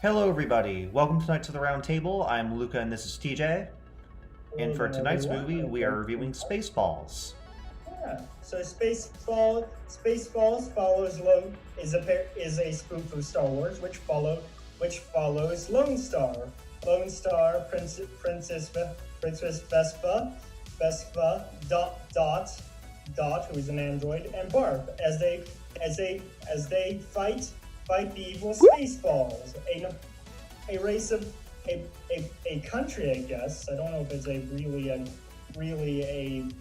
Hello, everybody. Welcome tonight to the Round Table. I'm Luca, and this is TJ. And Hello for again, tonight's everyone. movie, we are reviewing Spaceballs. Yeah. So Spaceballs follows is a spoof of Star Wars, which follows Lone Star. Lone Star, Princess Vespa, who is an android, and Barf as they fight the evil Spaceballs, a race of a country, I guess. I don't know if it's a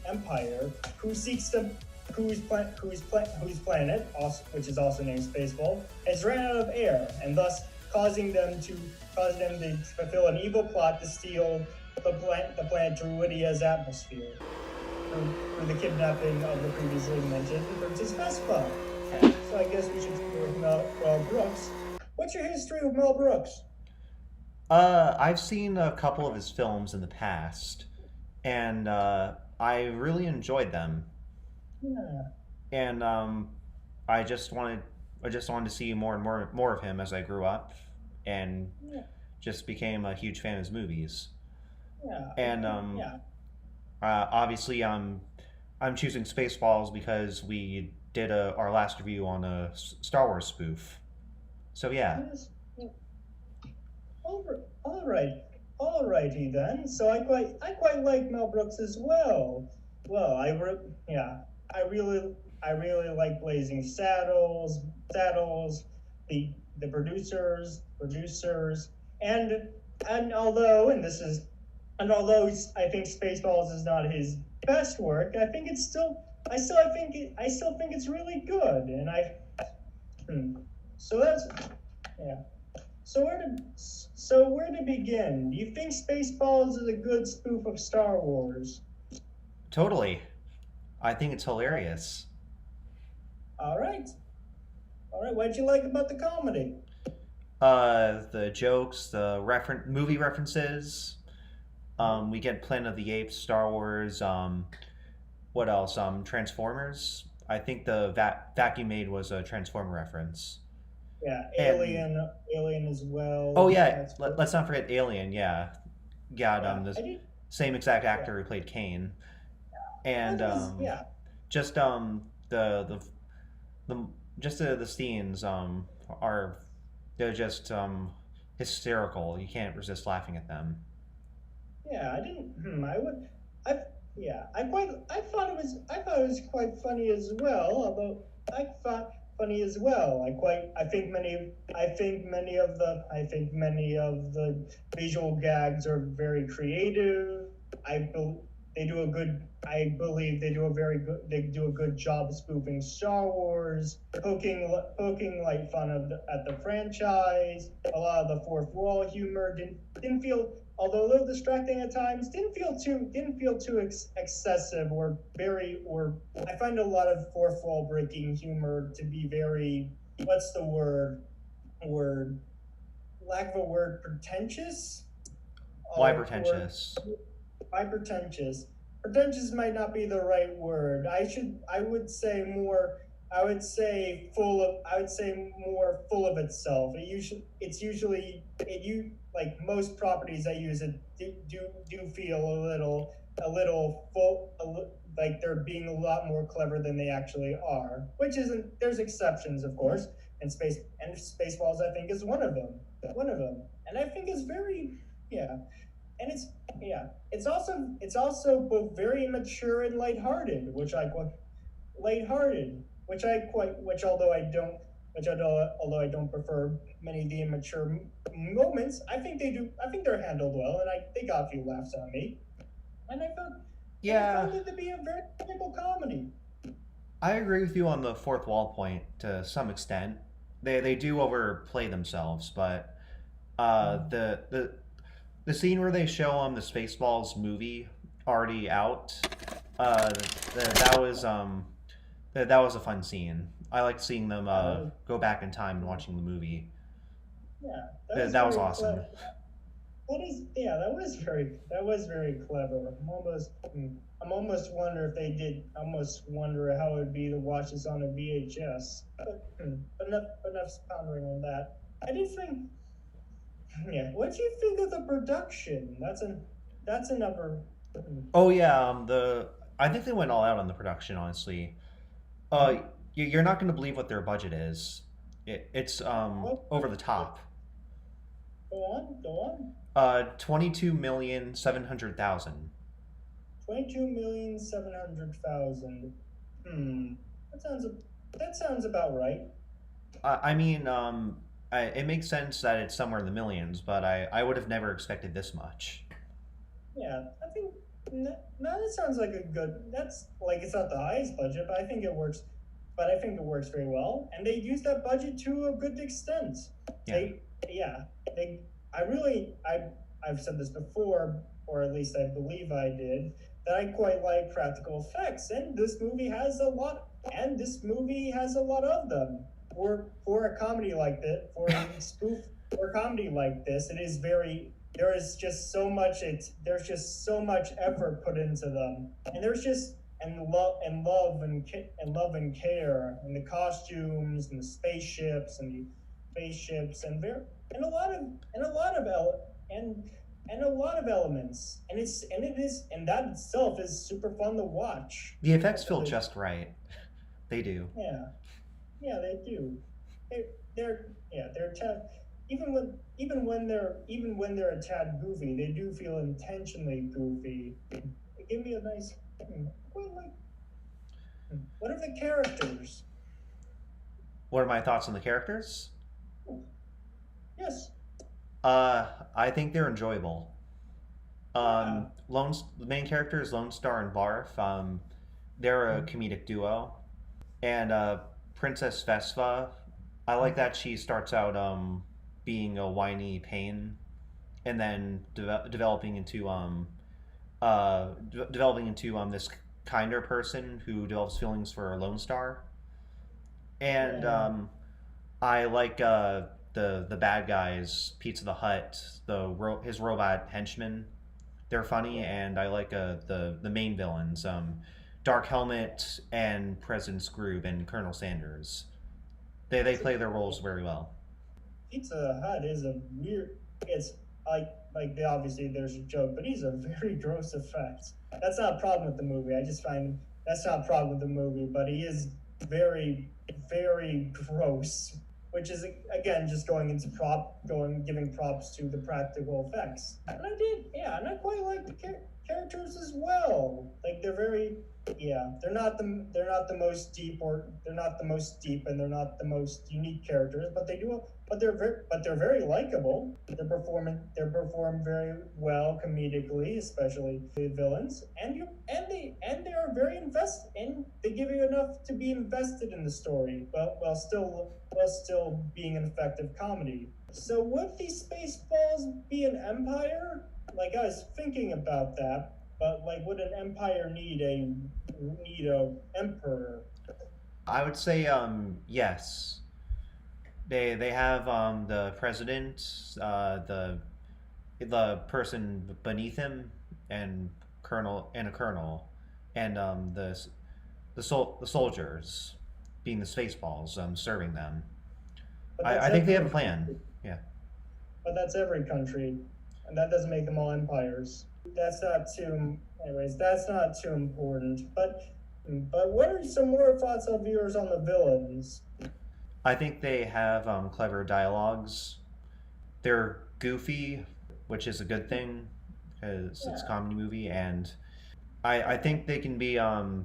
empire who seeks to whose planet, also, which is also named Spaceball, has ran out of air, and thus causing them to fulfill an evil plot to steal the planet Druidia's atmosphere through the kidnapping of the previously mentioned Princess Vespa. So I guess we should start with Mel Brooks. What's your history with Mel Brooks? I've seen a couple of his films in the past, and I really enjoyed them. Yeah. And I just wanted, I just wanted to see more and more of him as I grew up, and Yeah. just became a huge fan of his movies. Yeah. And Yeah. obviously, I'm choosing Spaceballs because we did our last review on a Star Wars spoof. So yeah, Yes. All right, all righty then. So I quite like Mel Brooks as well. Well, yeah, I really I really like Blazing Saddles, the producers, and and although I think Spaceballs is not his best work, I still think it's really good, and hmm. so that's yeah. So where to begin? Do you think Spaceballs is a good spoof of Star Wars? totally. I think it's hilarious. All right, all right. What'd you like about the comedy? The jokes, the movie references. We get Planet of the Apes, Star Wars. What else? Transformers. I think the vacuum made was a Transformer reference. Yeah, And Alien as oh well. yeah, That's good. let's not forget Alien. Yeah, got Yeah, the I did. same exact Yeah, actor who played Kane, and that was yeah. just the just the scenes are they're just hysterical. You can't resist laughing at them. Yeah, I didn't. I would. I yeah. I thought it was quite funny as well. Although I thought funny as well. I think many of the visual gags are very creative. I bel they do a good. I believe they do a very good. They do a good job spoofing Star Wars, poking like fun at the franchise. A lot of the fourth wall humor didn't feel, although a little distracting at times, didn't feel too excessive or very or I find a lot of fourth wall breaking humor to be very, what's the word lack of a word, pretentious, Why or pretentious? by pretentious. Pretentious might not be the right word. I would say more. I would say more full of itself. It's usually it you like most properties I use it do feel a little full, like they're being a lot more clever than they actually are. Which isn't, there's exceptions, of course, and Spaceballs I think is one of them, and I think is very, yeah, and it's also both very mature and lighthearted, which although I don't prefer many of the immature moments, I think they're handled well, and they got a few laughs on me, and I Yeah, found it to be a very simple comedy. I agree with you on the fourth wall point to some extent. They do overplay themselves, but Mm. the scene where they show the Spaceballs movie already out, that was that was a fun scene. I liked seeing them Yeah, go back in time and watching the movie. yeah, That was awesome. that was very clever. I'm almost wonder if they did. Almost wonder how it would be to watch this on a VHS. But enough pondering on that. I did think Yeah. What do you think of the production? That's another. Oh yeah, the I think they went all out on the production. Honestly, uh, you're not going to believe what their budget is. It's over the top. Go on, go on. 22,700,000. 22,700,000. Hmm. That sounds that sounds about right. I mean, it makes sense that it's somewhere in the millions, but I would have never expected this much. Yeah, I think that sounds like a good. That's like it's not the highest budget, but I think it works. But I think it works very well, and they use that budget to a good extent. Yeah. Yeah, they. I've said this before, or at least I believe I did, that I quite like practical effects, and this movie has a lot. And this movie has a lot of them. For a comedy like this, for a spoof for a comedy like this, it is very there's just so much effort put into them, and there's just and love and care and the costumes and the spaceships and a lot of and a lot of and a lot of elements, and that itself is super fun to watch. The effects feel just right. They do. Yeah, yeah, they do. They're yeah, they're even when they're a tad goofy, they do feel intentionally goofy. They give me a nice. Quite like. What are the characters? What are my thoughts on the characters? Yes. I think they're enjoyable. Yeah. The main character is Lone Star and Barf. They're a Mm, comedic duo, and Princess Vespa. I like that she starts out being a whiny pain, and then developing into this kinder person who develops feelings for Lone Star. And yeah. I like the bad guys, Pizza the Hut, his robot henchmen. They're funny, Yeah. and I like the main villains, Dark Helmet and President Scroob and Colonel Sanders. They Pizza, play their roles very well. Pizza Hut is a weird. It's obviously there's a joke, but he's a very gross effect. That's not a problem with the movie. I just find that's not a problem with the movie, but he is very very gross, which is again just going into giving props to the practical effects. And I did, yeah, and I quite like the characters as well. Like they're very, yeah, they're not the most deep, or they're not the most deep, and they're not the most unique characters, but they're very likable. They perform very well comedically, especially the villains, and they are very invested, and they give you enough to be invested in the story, but while still being an effective comedy. So would these Spaceballs be an empire? Like I was thinking about that, but like would an empire need a emperor? I would say yes. They have the president, the person beneath him, and a colonel, and the soldiers, being the Spaceballs, serving them. But I think they have a plan. Yeah. that's every country, and that doesn't make them all empires. That's not too. Anyways, that's not too important. But what are some more thoughts of yours on the villains? I think they have clever dialogues. They're goofy, which is a good thing because it's a Yeah, comedy movie, and I think they can be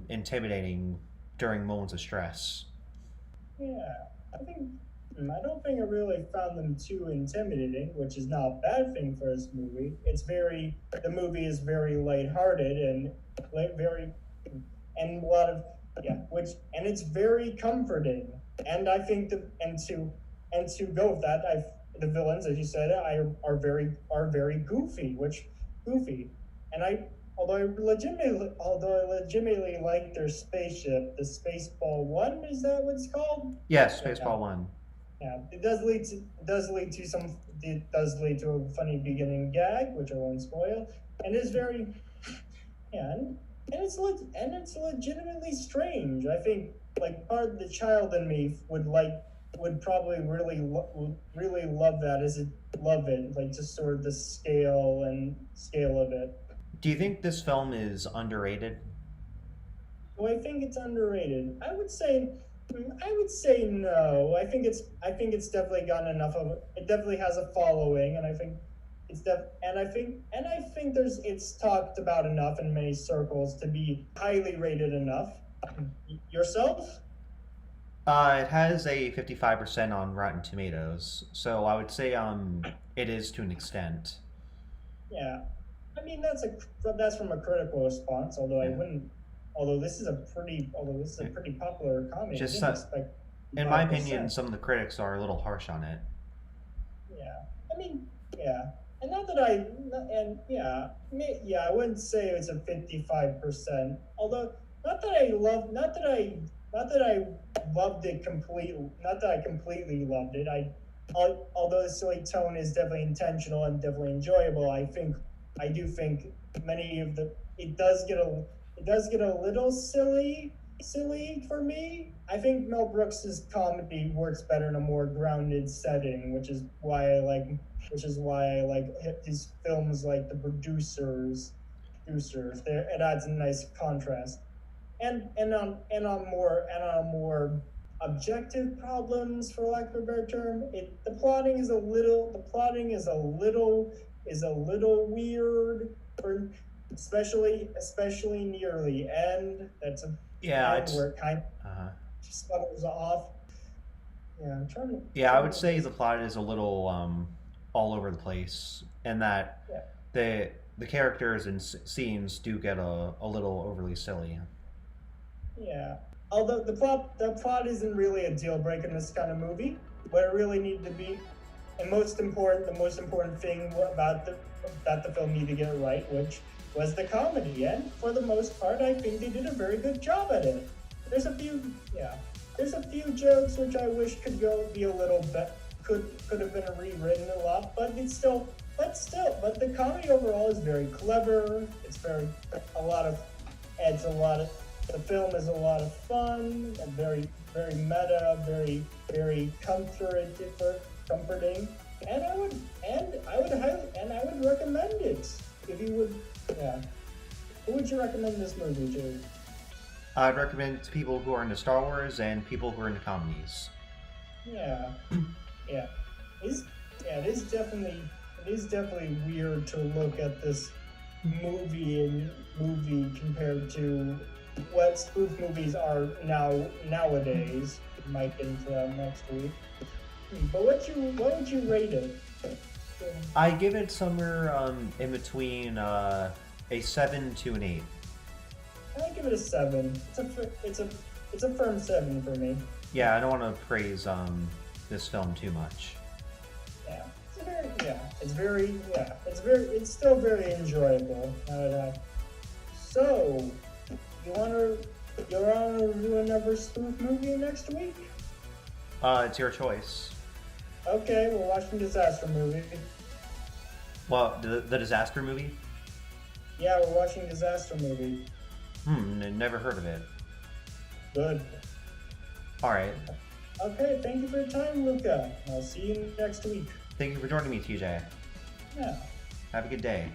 intimidating during moments of stress. yeah. I think I don't think I really found them too intimidating, which is not a bad thing for this movie. The movie is very lighthearted and very and a lot of and it's very comforting. And I think to go with that, the villains, as you said, are very goofy, and although I legitimately like their spaceship, the Spaceball One, is that what it's called? Yes, Yeah, Spaceball One. yeah. It does lead to a funny beginning gag, which I won't spoil, and is very yeah, and it's legitimately strange. I think like part of the child in me would probably would really love that. Is it love it like just sort of the scale of it. Do you think this film is underrated? Well, I think it's underrated. I would say no. I think it's definitely gotten enough of it. It definitely has a following, and I think and I think there's it's talked about enough in many circles to be highly rated enough. Yourself? It has a 55% on Rotten Tomatoes, so I would say it is to an extent. Yeah. I mean that's from a critical response, although I Yeah. wouldn't although this is a Yeah. pretty popular comedy. I Just didn't expect in my opinion, 5%. some of the critics are a little harsh on it. Yeah, I mean, yeah, and not that I, and yeah, yeah, I wouldn't say it's a 55%. Although, not that I loved it completely. Not that I completely loved it. Although the silly tone is definitely intentional and definitely enjoyable, I do think many of the it does get a little silly for me. I think Mel Brooks's comedy works better in a more grounded setting, which is why I like his films like The Producers. There, it adds a nice contrast. And on more objective problems, for lack of a better term, the plotting is a little weird for especially near the end. That's a Yeah, end it's where it kind of uh, sputters off. Yeah, yeah, I trying would to say think. the plot is a little all over the place, and that Yeah, the characters and scenes do get a little overly silly. yeah. Although the plot isn't really a deal breaker in this kind of movie, what it really needed to be, and the most important thing about the that the film needed to get right, which was the comedy. And for the most part, I think they did a very good job at it. There's a few, yeah, there's a few jokes which I wish could go be a little bit could have been rewritten a lot, but the comedy overall is very clever. It's very a lot of adds a lot of the film is a lot of fun and very meta, very comforting. And I would recommend it if you would. Yeah, who would you recommend this movie to? I'd recommend it to people who are into Star Wars and people who are into comedies. Yeah, yeah. It's, yeah, it is definitely weird to look at this movie compared to what spoof movies are nowadays. Might get into that next week. But what would you rate it? I give it somewhere in between a 7 to an 8. I give it a 7. It's a firm 7 for me. Yeah, I don't want to praise this film too much. Yeah, it's still very enjoyable. So, you wanna do another spoof movie next week? It's your choice. Okay, we're watching disaster movie. Well, the disaster movie? Yeah, we're watching disaster movie. Never heard of it. Good. All right. Okay, thank you for your time, Luca. I'll see you next week. Thank you for joining me, TJ. Yeah. Have a good day.